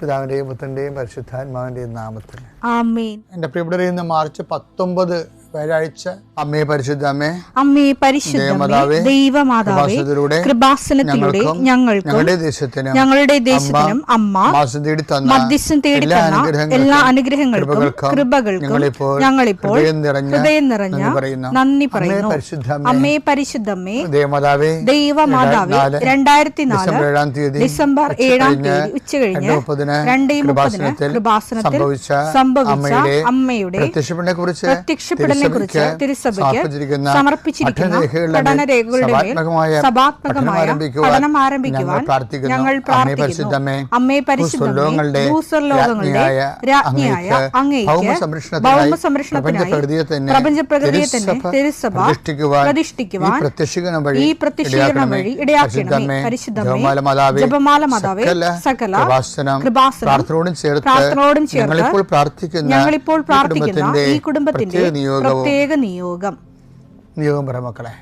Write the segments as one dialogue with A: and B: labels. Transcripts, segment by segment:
A: പിതാവിൻ്റെയും പുത്രൻ്റെയും പരിശുദ്ധാത്മാവിൻ്റെയും നാമത്തിൽ
B: ആമേൻ.
A: എൻ്റെ പ്രിയപ്പെട്ടവരെ, ഇന്ന് മാർച്ച് 19 വ്യാഴാഴ്ച. അമ്മേ പരിശുദ്ധ അമ്മേ,
B: അമ്മേ പരിശുദ്ധമേ, ദൈവമാതാവേ, കൃപാസനത്തിലൂടെ ഞങ്ങൾക്കും ഞങ്ങളുടെ ദേശത്തിനും അമ്മ മധ്യസ്ഥം തേടി തന്ന എല്ലാ അനുഗ്രഹങ്ങൾക്കും കൃപകൾക്കും ഞങ്ങളിപ്പോൾ ഹൃദയം നിറഞ്ഞ നന്ദി പറയുന്നു. അമ്മേ പരിശുദ്ധമേ, ദൈവമാതാവേ, 2004 ഡിസംബർ 7 ഉച്ചകഴിഞ്ഞ് 2:30 കൃപാസനത്തിൽ സംഭവിച്ച അമ്മയുടെ പ്രത്യക്ഷപ്പെടലിനെ കുറിച്ച് തിരുസഭയ്ക്ക് സമർപ്പിച്ചിരിക്കുന്ന പഠനരേഖകളുടെ മേൽ സഭാത്മകമായ പഠനം ആരംഭിക്കുവാൻ ഞങ്ങൾ പ്രാർത്ഥിക്കുന്നു. അമ്മേ പരിശുദ്ധമേ, ഭൂസ്വർലോകങ്ങളുടെ രാജ്ഞിയായ അങ്ങേയ്ക്ക് ഭൗമ സംരക്ഷണത്തിനായി പ്രപഞ്ചപ്രകൃതിയെ തന്നെ തിരുസഭ പ്രതിഷ്ഠിക്കുവാൻ ഈ പ്രത്യക്ഷീകരണം വഴി ഇടയാക്കണമേ. പരിശുദ്ധമേ, ജപമാല മാതാവേ, സകല കൃപാസനം പ്രാർത്ഥനയോടും ചേർത്ത് ഞങ്ങളിപ്പോൾ പ്രാർത്ഥിക്കുന്ന ഈ കുടുംബത്തിന്റെ പ്രത്യേക നിയോഗം
A: പറ മക്കളെ.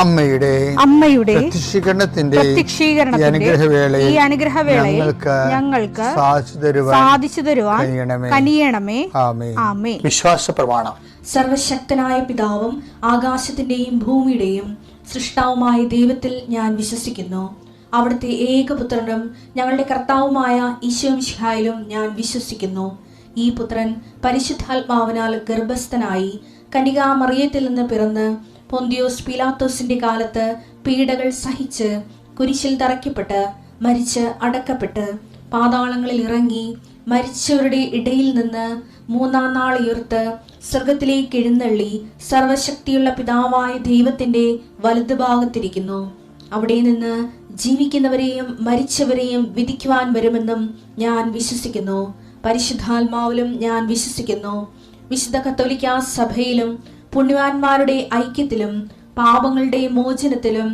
A: അമ്മയുടെ പ്രത്യക്ഷീകരണത്തിന്റെ ഈ അനുഗ്രഹവേളയിൽ ഞങ്ങൾക്ക് സാധിച്ചു തരുവാൻ കനിയണമേ. ആമേൻ. വിശ്വാസ പ്രമാണം.
C: സർവശക്തനായ പിതാവും ആകാശത്തിന്റെയും ഭൂമിയുടെയും സൃഷ്ടാവുമായ ദൈവത്തിൽ ഞാൻ വിശ്വസിക്കുന്നു. അവിടുത്തെ ഏകപുത്രനും ഞങ്ങളുടെ കർത്താവുമായ ഈശോ മിശിഹായിലും ഞാൻ വിശ്വസിക്കുന്നു. ഈ പുത്രൻ പരിശുദ്ധാത്മാവിനാൽ ഗർഭസ്ഥനായി കന്യകാമറിയത്തിൽ നിന്ന് പിറന്ന് പൊന്തിയോസ് പീലാത്തോസിന്റെ കാലത്ത് പീഡകൾ സഹിച്ച് കുരിശിൽ തറയ്ക്കപ്പെട്ട് മരിച്ച് അടക്കപ്പെട്ട് പാതാളങ്ങളിൽ ഇറങ്ങി മരിച്ചവരുടെ ഇടയിൽ നിന്ന് 3-ാം നാൾ ഉയർത്ത് സ്വർഗത്തിലേക്ക് എഴുന്നള്ളി സർവശക്തിയുള്ള പിതാവായ ദൈവത്തിന്റെ വലതുഭാഗത്തിരിക്കുന്നു. അവിടെ നിന്ന് ജീവിക്കുന്നവരെയും മരിച്ചവരെയും വിധിക്കുവാൻ വരുമെന്നും ഞാൻ വിശ്വസിക്കുന്നു. പരിശുദ്ധാത്മാവിലും ഞാൻ വിശ്വസിക്കുന്നു. വിശുദ്ധ കത്തോലിക്കാ സഭയിലും പുണ്യവാന്മാരുടെ ഐക്യത്തിലും പാപങ്ങളുടെ മോചനത്തിലും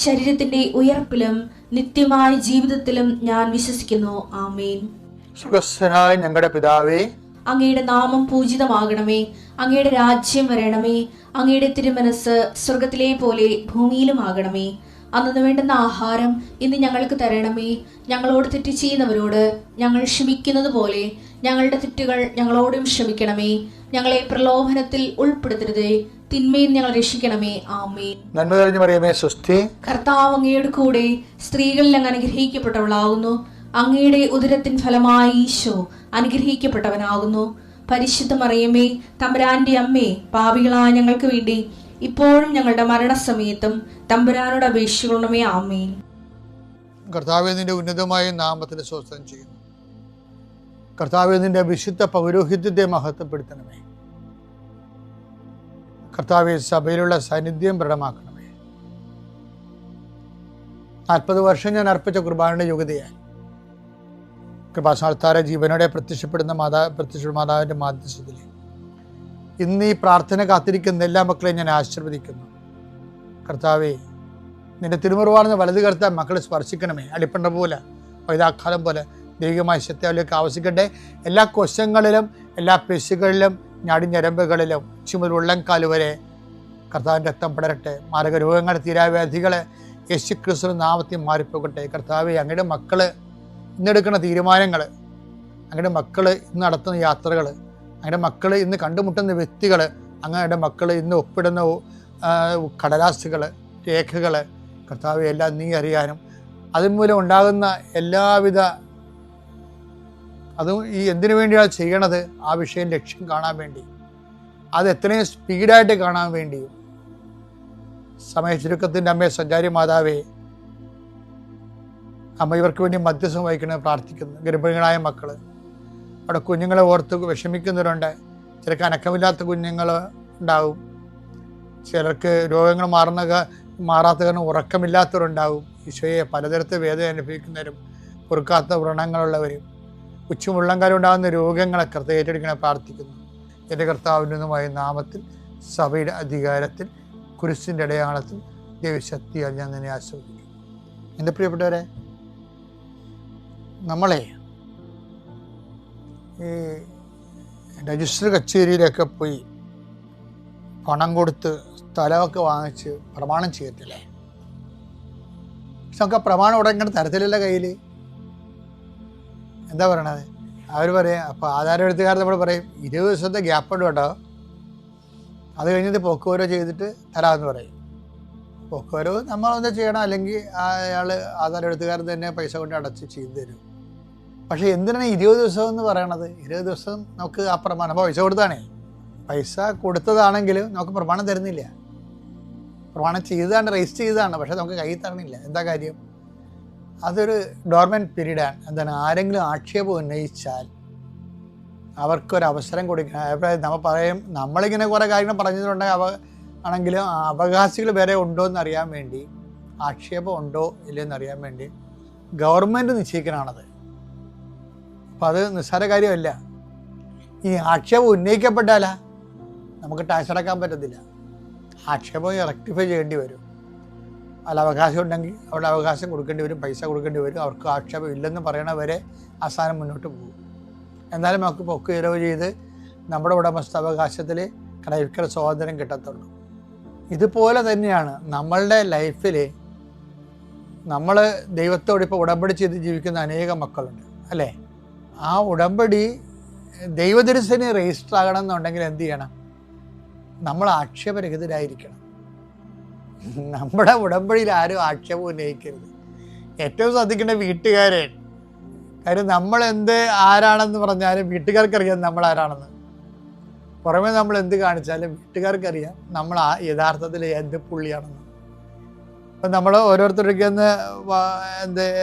C: ശരീരത്തിന്റെ ഉയർപ്പിലും നിത്യമായ ജീവിതത്തിലും ഞാൻ വിശ്വസിക്കുന്നു. ആമേൻ.
A: സുഖസ്ഥനായ ഞങ്ങളുടെ പിതാവേ,
C: അങ്ങയുടെ നാമം പൂജിതമാകണമേ. അങ്ങയുടെ രാജ്യം വരണമേ. അങ്ങയുടെ തിരുമനസ് സ്വർഗത്തിലെ പോലെ ഭൂമിയിലുമാകണമേ. അന്നു വേണ്ടുന്ന ആഹാരം ഇന്ന് ഞങ്ങൾക്ക് തരണമേ. ഞങ്ങളോട് തെറ്റ് ചെയ്യുന്നവരോട് ഞങ്ങൾ ക്ഷമിക്കുന്നത് പോലെ ഞങ്ങളുടെ തെറ്റുകൾ ഞങ്ങളോടും ക്ഷമിക്കണമേ. ഞങ്ങളെ പ്രലോഭനത്തിൽ ഉൾപ്പെടുത്തരുതേ, തിന്മയിൽ ഞങ്ങൾ രക്ഷിക്കണമേ. ആമേൻ.
A: നന്മ നിറഞ്ഞ മറിയമേ, സ്വസ്തി.
C: കർത്താവ് അങ്ങയുടെ കൂടെ സ്ത്രീകളിൽ അങ്ങ് അനുഗ്രഹിക്കപ്പെട്ടവളാകുന്നു. അങ്ങയുടെ ഉദരത്തിൻ ഫലമായി ഈശോ അനുഗ്രഹിക്കപ്പെട്ടവനാകുന്നു. പരിശുദ്ധ മറിയമേ, തമ്പുരാന്റെ അമ്മേ, പാപികളായ ഞങ്ങൾക്ക് വേണ്ടി ഇപ്പോഴും ഞങ്ങളുടെ മരണസമയത്തും തമ്പുരാനോട് അപേക്ഷിക്കണമേ. ആമേൻ.
A: കർത്താവേ, നിന്റെ ഉന്നതമായ നാമത്തിന് സ്വസ്ഥം ചെയ്യുന്നു. കർത്താവേ, നിന്റെ വിശുദ്ധ പൗരോഹിത്യത്തെ മഹത്വപ്പെടുത്തണമേ. കർത്താവേ, സഭയിലുള്ള സാന്നിധ്യം ദൃഢമാക്കണമേ. 40 വർഷം ഞാൻ അർപ്പിച്ച കുർബാനയുടെ യോഗ്യതയായി കൃപാസനത്താര ജീവനോടെ പ്രത്യക്ഷപ്പെടുന്ന മാതാവിന്റെ മാധ്യസ്ഥത്തിൽ ഇന്ന് ഈ പ്രാർത്ഥന കാത്തിരിക്കുന്ന എല്ലാ മക്കളെയും ഞാൻ ആശീർവദിക്കുന്നു. കർത്താവേ, നിന്റെ തിരുമുറിവാർന്ന വലത് കർത്താ മക്കളെ സ്പർശിക്കണമേ. അടിപ്പണ്ട പോലെ വൈതാക്കാലം പോലെ ദൈവികമായ ശക്തിയിലേക്ക് ആവശ്യിക്കട്ടെ. എല്ലാ കൊശങ്ങളിലും എല്ലാ പെശുകളിലും ഞരമ്പുകളിലും ചുമൽ ഉള്ളംകാല് വരെ കർത്താവിൻ്റെ രക്തം പടരട്ടെ. മാരക രോഗങ്ങൾ, തീരാവ്യാധികൾ യേശുക്രിസ്തുവിന്റെ നാമത്തിൽ മാറിപ്പോകട്ടെ. കർത്താവേ, അങ്ങയുടെ മക്കള് ഇന്നെടുക്കുന്ന തീരുമാനങ്ങൾ, അങ്ങയുടെ മക്കള് ഇന്ന് നടത്തുന്ന യാത്രകൾ, അങ്ങയുടെ മക്കൾ ഇന്ന് കണ്ടുമുട്ടുന്ന വ്യക്തികൾ, അങ്ങയുടെ മക്കൾ ഇന്ന് ഒപ്പിടുന്ന കടലാസുകൾ, രേഖകൾ, കർത്താവെ എല്ലാം നീ അറിയാനും അതിന് മൂലം ഉണ്ടാകുന്ന എല്ലാവിധ അതും ഈ എന്തിനു വേണ്ടിയാണ് ചെയ്യണത്? ആ വിഷയം ലക്ഷ്യം കാണാൻ വേണ്ടി, അത് എത്രയും സ്പീഡായിട്ട് കാണാൻ വേണ്ടിയും. സമയ ചുരുക്കത്തിൻ്റെ അമ്മയെ, സഞ്ചാരി മാതാവേ, അമ്മ ഇവർക്ക് വേണ്ടി മധ്യസ്ഥം വഹിക്കണമെന്ന് പ്രാർത്ഥിക്കുന്നു. ഗർഭിണികളായ മക്കൾ, അവിടെ കുഞ്ഞുങ്ങളെ ഓർത്ത് വിഷമിക്കുന്നവരുണ്ട്. ചിലർക്ക് അനക്കമില്ലാത്ത കുഞ്ഞുങ്ങൾ ഉണ്ടാവും, ചിലർക്ക് രോഗങ്ങൾ മാറാത്ത കാരണം ഉറക്കമില്ലാത്തവരുണ്ടാവും. ഈശോയെ, പലതരത്തിൽ വേദന അനുഭവിക്കുന്നവരും പൊറുക്കാത്ത വ്രണങ്ങളുള്ളവരും ഉച്ചമുള്ളങ്കാലം ഉണ്ടാകുന്ന രോഗങ്ങളെ കർത്താവ് ഏറ്റെടുക്കണേ പ്രാർത്ഥിക്കുന്നു. എൻ്റെ കർത്താവിനുമായ നാമത്തിൽ, സഭയുടെ അധികാരത്തിൽ, കുരിശിൻ്റെ അടയാളത്തിൽ, ദൈവശക്തിയാൽ ഞാൻ നിന്നെ ആശ്രയിക്കും. എൻ്റെ പ്രിയപ്പെട്ടവരെ, നമ്മളെ ഈ രജിസ്റ്റർ കച്ചേരിയിലൊക്കെ പോയി പണം കൊടുത്ത് സ്ഥലമൊക്കെ വാങ്ങിച്ച് പ്രമാണം ചെയ്യത്തില്ലേ? പക്ഷെ നമുക്ക് ആ പ്രമാണം ഉടനെ തരത്തിലല്ല കയ്യിൽ. എന്താ പറയണത്? അവർ പറയാം, അപ്പോൾ ആധാരം എഴുത്തുകാർ നമ്മൾ പറയും 20 ദിവസത്തെ ഗ്യാപ്പുണ്ട് കേട്ടോ, അത് കഴിഞ്ഞിട്ട് പോക്കുവരവ് ചെയ്തിട്ട് തരാമെന്ന് പറയും. പോക്കുവരവ് നമ്മളൊന്ന് ചെയ്യണം, അല്ലെങ്കിൽ അയാൾ ആധാരം എഴുത്തുകാരൻ തന്നെ പൈസ കൊണ്ട് അടച്ച് ചെയ്തു തരും. പക്ഷേ എന്തിനാണ് 20 ദിവസം എന്ന് പറയണത്? 20 ദിവസം നമുക്ക് ആ പ്രമാണം, അപ്പോൾ പൈസ കൊടുത്താണേ, പൈസ കൊടുത്തതാണെങ്കിലും നമുക്ക് പ്രമാണം തരുന്നില്ല. പ്രമാണം ചെയ്തതാണ്, രജിസ്റ്റർ ചെയ്തതാണ്, പക്ഷെ നമുക്ക് കയ്യിൽ തരണില്ല. എന്താ കാര്യം? അതൊരു ഡോർമെൻറ്റ് പീരീഡാണ്. എന്താണ്? ആരെങ്കിലും ആക്ഷേപം ഉന്നയിച്ചാൽ അവർക്കൊരവസരം കൊടുക്കണം. നമ്മൾ പറയും, നമ്മളിങ്ങനെ കുറേ കാര്യങ്ങൾ പറഞ്ഞിട്ടുണ്ടെങ്കിൽ ആണെങ്കിലും അവകാശികൾ വേറെ ഉണ്ടോ എന്നറിയാൻ വേണ്ടി, ആക്ഷേപം ഉണ്ടോ ഇല്ലയെന്ന് അറിയാൻ വേണ്ടി ഗവൺമെൻറ് നിശ്ചയിക്കണമാണത്. അപ്പം അത് നിസ്സാര കാര്യമല്ല. ഈ ആക്ഷേപം ഉന്നയിക്കപ്പെട്ടാലാ നമുക്ക് ടാക്സ് അടക്കാൻ പറ്റത്തില്ല. ആക്ഷേപം റെക്ടിഫൈ ചെയ്യേണ്ടി വരും. അല്ല, അവകാശം ഉണ്ടെങ്കിൽ അവിടെ അവകാശം കൊടുക്കേണ്ടി വരും, പൈസ കൊടുക്കേണ്ടി വരും. അവർക്ക് ആക്ഷേപം ഇല്ലെന്ന് പറയണവരെ ആ സാധനം മുന്നോട്ട് പോകും. എന്നാലും നമുക്ക് പൊക്ക് ഇരവ് ചെയ്ത് നമ്മുടെ ഉടമസ്ഥാവകാശത്തിൽ ക്രയവിക്രയ സ്വാതന്ത്ര്യം കിട്ടത്തുള്ളൂ. ഇതുപോലെ തന്നെയാണ് നമ്മളുടെ ലൈഫിൽ നമ്മൾ ദൈവത്തോട് ഇപ്പോൾ ഉടമ്പടി ചെയ്ത് ജീവിക്കുന്ന അനേകം മക്കളുണ്ട്, അല്ലേ? ആ ഉടമ്പടി ദൈവദർശന് രജിസ്റ്റർ ആകണം എന്നുണ്ടെങ്കിൽ എന്ത് ചെയ്യണം? നമ്മൾ ആക്ഷേപരഹിതരായിരിക്കണം. നമ്മുടെ ഉടമ്പടിയിൽ ആരും ആക്ഷേപം ഉന്നയിക്കരുത്. ഏറ്റവും ശ്രദ്ധിക്കേണ്ട വീട്ടുകാരെ. കാര്യം നമ്മളെന്ത് ആരാണെന്ന് പറഞ്ഞാലും വീട്ടുകാർക്കറിയാം നമ്മൾ ആരാണെന്ന്. പുറമേ നമ്മൾ എന്ത് കാണിച്ചാലും വീട്ടുകാർക്കറിയാം നമ്മൾ യഥാർത്ഥത്തിൽ എന്ത് പുള്ളിയാണെന്ന്. അപ്പം നമ്മൾ ഓരോരുത്തർക്ക്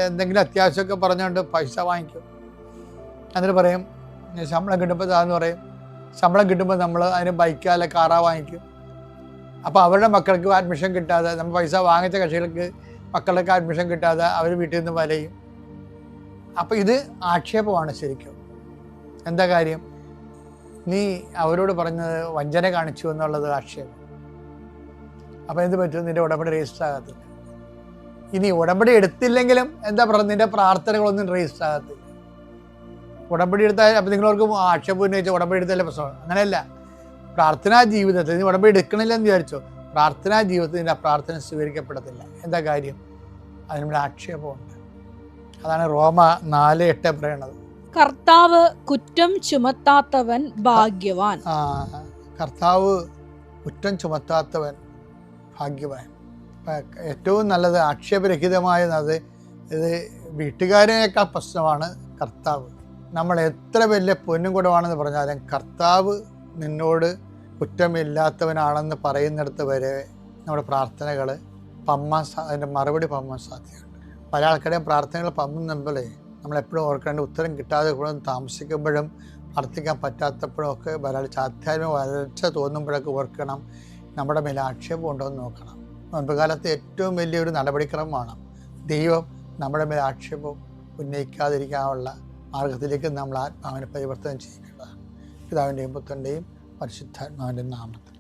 A: എന്തെങ്കിലും അത്യാവശ്യമൊക്കെ പറഞ്ഞുകൊണ്ട് പൈസ വാങ്ങിക്കും. എന്നിട്ട് പറയും ശമ്പളം കിട്ടുമ്പോൾ അതെന്ന് പറയും. ശമ്പളം കിട്ടുമ്പോൾ നമ്മൾ അതിന് ബൈക്കാ അല്ല കാറാ വാങ്ങിക്കും. അപ്പോൾ അവരുടെ മക്കൾക്ക് അഡ്മിഷൻ കിട്ടാതെ, നമ്മൾ പൈസ വാങ്ങിച്ച കക്ഷികൾക്ക് മക്കൾക്ക് അഡ്മിഷൻ കിട്ടാതെ അവർ വീട്ടിൽ നിന്ന് വലയും. അപ്പോൾ ഇത് ആക്ഷേപമാണ് ശരിക്കും. എന്താ കാര്യം? നീ അവരോട് പറഞ്ഞത് വഞ്ചന കാണിച്ചു എന്നുള്ളത് ആക്ഷേപം. അപ്പോൾ എന്ത് പറ്റും? നിൻ്റെ ഉടമ്പടി രജിസ്റ്റർ ആകത്തില്ല. ഇനി ഉടമ്പടി എടുത്തില്ലെങ്കിലും എന്താ പറയുക, നിൻ്റെ പ്രാർത്ഥനകളൊന്നും രജിസ്റ്റർ ആകത്തില്ല. ഉടമ്പടി എടുത്താൽ അപ്പം നിങ്ങളവർക്ക് ആക്ഷേപം ഉന്നയിച്ച ഉടമ്പടി എടുത്തല്ലേ പ്രശ്നമാണ്. അങ്ങനെയല്ല. പ്രാർത്ഥനാ ജീവിതത്തിൽ നീ ഉടമ്പടി എടുക്കണില്ലെന്ന് വിചാരിച്ചോ, പ്രാർത്ഥനാ ജീവിതത്തിൽ നിൻ്റെ പ്രാർത്ഥന സ്വീകരിക്കപ്പെടത്തില്ല. എന്താ കാര്യം? അതിനുള്ള ആക്ഷേപമുണ്ട്. അതാണ് റോമ 4:8 പറയണത്.
B: കർത്താവ് കുറ്റം ചുമത്താത്തവൻ ഭാഗ്യവാൻ.
A: കർത്താവ് കുറ്റം ഭാഗ്യവാൻ. ഏറ്റവും നല്ലത് ആക്ഷേപരഹിതമായത് ഇത് വീട്ടുകാരനേക്കാൾ പ്രശ്നമാണ് കർത്താവ്. നമ്മൾ എത്ര വലിയ പൊന്നും കൂടമാണെന്ന് പറഞ്ഞാലും കർത്താവ് നിന്നോട് കുറ്റമില്ലാത്തവനാണെന്ന് പറയുന്നിടത്ത് വരെ നമ്മുടെ പ്രാർത്ഥനകൾ അതിൻ്റെ മറുപടി പമ്മാൻ സാധ്യതയുണ്ട്. പല ആൾക്കാരുടെയും പ്രാർത്ഥനകൾ പമ്മുമ്പോഴേ നമ്മളെപ്പോഴും ഓർക്കേണ്ട, ഉത്തരം കിട്ടാതെ കൂടെ താമസിക്കുമ്പോഴും പ്രാർത്ഥിക്കാൻ പറ്റാത്തപ്പോഴും ഒക്കെ ആധ്യാത്മിക വരൾച്ച തോന്നുമ്പോഴൊക്കെ ഓർക്കണം, നമ്മുടെ മേലെ ആക്ഷേപം ഉണ്ടോ എന്ന് നോക്കണം. മുൻപുകാലത്തെ ഏറ്റവും വലിയൊരു നടപടിക്രമമാണ് ദൈവം നമ്മുടെ മേലെ ആക്ഷേപം ഉന്നയിക്കാതിരിക്കാനുള്ള മാർഗത്തിലേക്ക് നമ്മൾ ആത്മാവിനെ പരിവർത്തനം ചെയ്യേണ്ടതാണ്. പിതാവിൻ്റെയും പുത്രൻ്റെയും പരിശുദ്ധാത്മാവിൻ്റെ നാമത്തിൽ.